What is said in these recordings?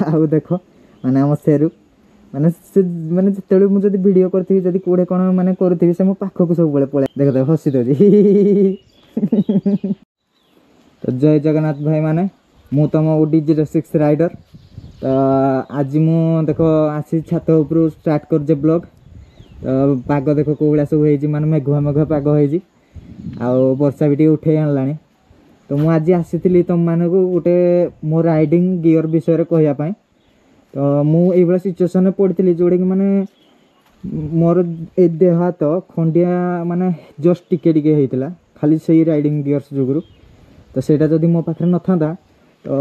आउ देख माने आम सेरु माने से माने जेतेबेले मु जदी वीडियो करथि जदी कोडे कोन माने करथि से मो पाखो को सब बेले पळे देख देख हसी दोजी तो जय जगन्नाथ भाई माने मु तम OD06 राइडर तो आज मु देखो आसी छात ऊपर स्टार्ट कर जे ब्लॉग तो पाग देखो को भला सब होई माने मेघुआ मेघुआ पाग होई आ वर्षा भी उठे आनलानी तो मु आज आसीथिली तुम माने को गोटे मो राइडिंग गियर विषय रे कहया पई तो मु एई बला सिचुएशन पड़ती जोड़े कि माने मोर ए देह हाथ खंडिया माने जस्ट टिके टिके हेतिला खाली सही राइडिंग गियर्स जोगुरु तो सेटा जदी मो पाखरे न थांदा तो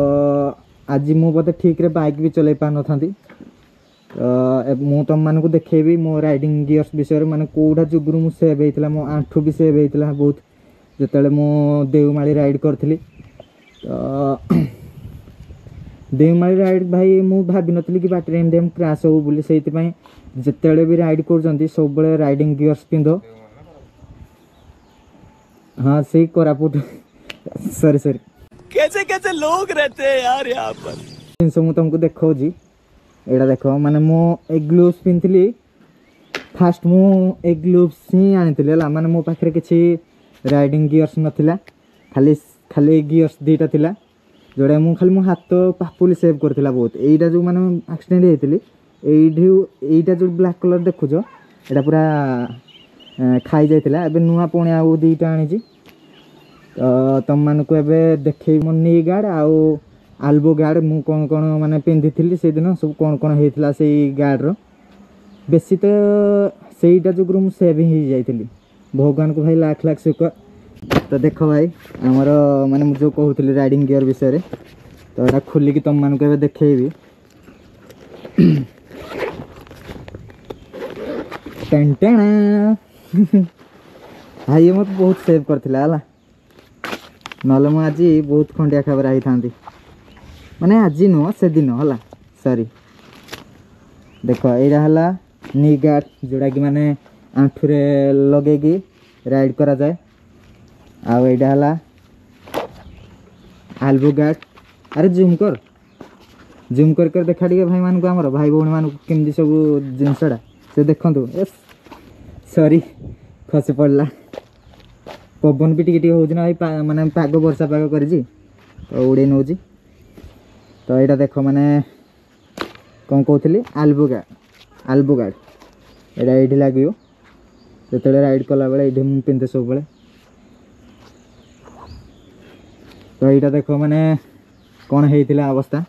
आज मु बोते ठीक रे बाइक भी चलै पा न थांती तो मु तुम माने को देखेबी मो राइडिंग गियर्स विषय रे माने कोडा जोगुरु मु सेव हेतिला मो आंठू भी सेव हेतिला बहुत जेतेले मु देवमाली राइड करथिली तो देवमाली राइड भाई मु भाबी नथली कि बाटरे एम देम क्रैश हो बोली सेति पई जेतेले भी राइड करजंती सब बळे राइडिंग गियर्स पिंदो हां से कोरापुट सॉरी सॉरी कैसे कैसे लोग रहते हैं यार यहाँ पर जिनस मु तुमको देखो जी एडा देखो माने मो एक ग्लोव्स पिनथिली फास्ट मु एक ग्लोव्स ही आनिथिली हला माने मो पाखरे किछि राइडिंग गियर्स नथिला खाली खाली गियर्स दीटा थिला जोड़ा मु खाली मो हाथ पापुली सेव करथिला बहुत एइटा जो माने एक्सीडेंट हेतिली एइटा जो ब्लैक कलर देखु जो एटा पूरा खाई जाइतिला एबे नुआ पुणी आउ दीटा आनी छी तो तुम मान को एबे देखै मो नी गार्ड आउ आल्बो गार्ड मु कोन कोन माने पिंधिथिली से दिन सब कोन कोन हेतिला सेई गार्ड रो बेसी तो सेइटा जो ग्रुम सेविंग ही जाइतिली भगवान को भाई लाख लाख शुक्र तो देखो भाई आमर माने जो कहूली राइडिंग गियर विषय रे तो एटा खोलिकी तुम मान को देखेबी भाई मत बहुत सेव करथिला हला नले मु आज बहुत खंडिया खबर आई थांती माने आज नुह से दिन हला सॉरी देखो एरा हला नी गार्ड जोड़ा कि माने आंठुरे लगेगी राइड करा जाए आउ एटा हला आल्बो गार्ड अरे जूम कर देखा टिके भाई मान को हमर भाई भौणी मान केमदी सब जिनसडा से देखंतु सॉरी खसी पड़ला पवन भी टिके होउछ ना भाई माने पाग वर्षा पाग करिजी तो उड़े नउजी तो एटा देखो माने कोन कहउथली आल्बो गार्ड एटा एठी लागियो जेतले राइड कला बेले एठी मु पिंते सब बेले तो यहाँ देखो माने कौन होता अवस्था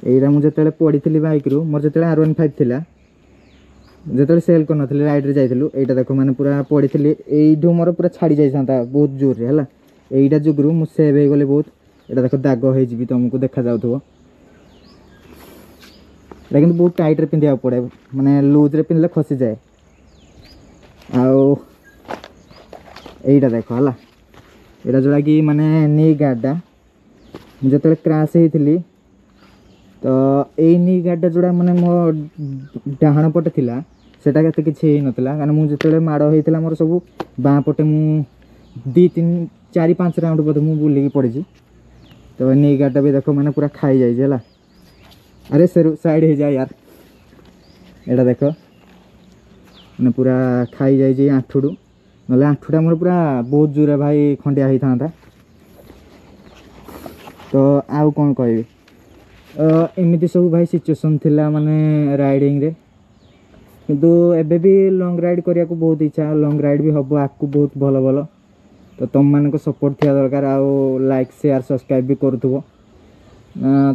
यहाँ मुझे पड़ी बाइक रू मोर जो R15 थिला जो सेल कर नी राइड रे जाइलु यहाँ देखो माने पूरा पड़ी यू मोर पूरा छाड़ी जाता बहुत जोर रे है यहाँ जुगरू मुझे सेव हो गली बहुत यहाँ देखो दाग हो तुमको देखा जाऊ लेकिन बहुत टाइट रे पिंधा पड़े माने लूज रे पिंधले खसी जाए आउ यहाँ देखो है एटा जोड़ा कि माने नी गार्डा जो क्रैश होती तो यही नी गार्डा जोड़ा माने मो डाहाण पटे थिला सेटा केते किछि नथिला कारण मु जेतले माड़ होइतिला मोर सब बाँ पटे मु 2-3-4-5 राउंड बद मु बुली की पड़ी तो नी गार्डा भी देखो माने पूरा खाई जाई जेला अरे सर साइड हो जा यार एटा देखो माने पूरा खाई जाई जे आठुडू नले आंठुटा मोर पूरा बहुत जोर भाई खंडिया होता था तो आउ कौन कहबी एमती सब भाई सिचुएसन थिला माने राइडिंग रे किंतु एबे भी लॉन्ग राइड करिया को बहुत इच्छा लॉन्ग राइड भी हबो आकु बहुत भलो भलो तो तुम मान को सपोर्ट थिया दरकार आउ लाइक शेयर सब्सक्राइब भी करथुबो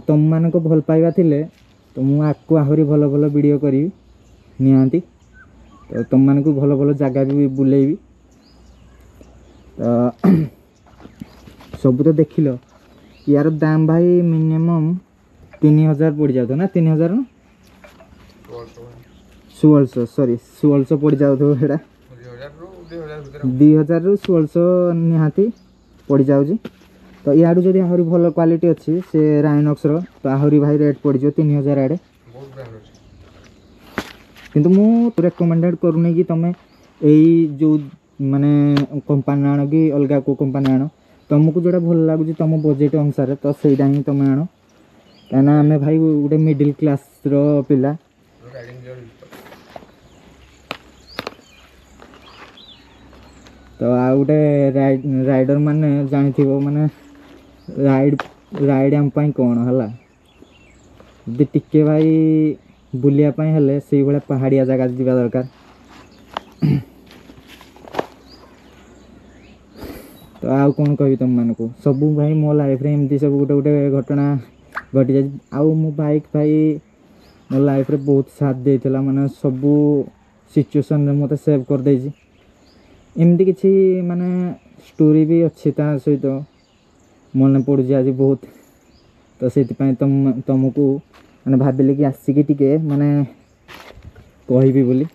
तुम मान को भल पाइबा थिले तो मु आकु आहुरी भलो भलो वीडियो करी निहांती तो तुम मान को भलो भलो जगह भी बुलेइबी तो सब तो देख लो यार दाम भाई मिनिमम 3000 पड़ जाता ना 3000 ना 1600 सॉरी 1600 पड़ जाता 2000 रु 1600 निहाती पड़ जाऊँ तो यार जब आहरी भल क्वालिटी अच्छी से राइनॉक्स रो तो आहरी भाई रेट पड़ जाओ 3000 आड़े किंतु मु रेकमेंडेड करूनी कि तुम यही जो माने कंपनी आण कि अलग को कंपनी आण तुमको जोड़ा भल लगुच तुम बजेट अनुसार तो सहीटा ही तुम आण କାହିଁକିନା ଆମେ ଭାଇ ଗୋଟେ ମିଡ଼ିଲ୍ କ୍ଲାସ୍ର ପିଲା। ତ ଆଉ ଗୋଟେ ରାଇଡର ମାନେ ଜାଣିଥିବ ମାନେ ରାଇଡ୍ ଆମ ପାଇଁ କ'ଣ ହେଲା। ଯଦି ଟିକେ ଭାଇ ବୁଲିବା ପାଇଁ ହେଲେ ସେଇଭଳିଆ ପାହାଡ଼ିଆ ଜାଗା ଯିବା ଦରକାର। ତ ଆଉ କ'ଣ କହିବି ତୁମମାନଙ୍କୁ, ସବୁ ଭାଇ ମୋ ଲାଇଫ୍ରେ ଏମିତି ସବୁ ଗୋଟେ ଗୋଟେ ଘଟଣା ଘଟିଯାଇଛି। ଆଉ ମୋ ବାଇକ୍ ଭାଇ ମୋ ଲାଇଫ୍ରେ ବହୁତ ସାଥ ଦେଇଥିଲା, ମାନେ ସବୁ ସିଚୁଏସନ୍ରେ ମୋତେ ସେଭ୍ କରିଦେଇଛି। ଏମିତି କିଛି ମାନେ ଷ୍ଟୋରି ବି ଅଛି ତା ସହିତ, ମନେ ପଡ଼ୁଛି ଆଜି ବହୁତ। ତ ସେଥିପାଇଁ ତୁମକୁ ମାନେ ଭାବିଲି କି ଆସିକି ଟିକେ ମାନେ କହିବି ବୋଲି।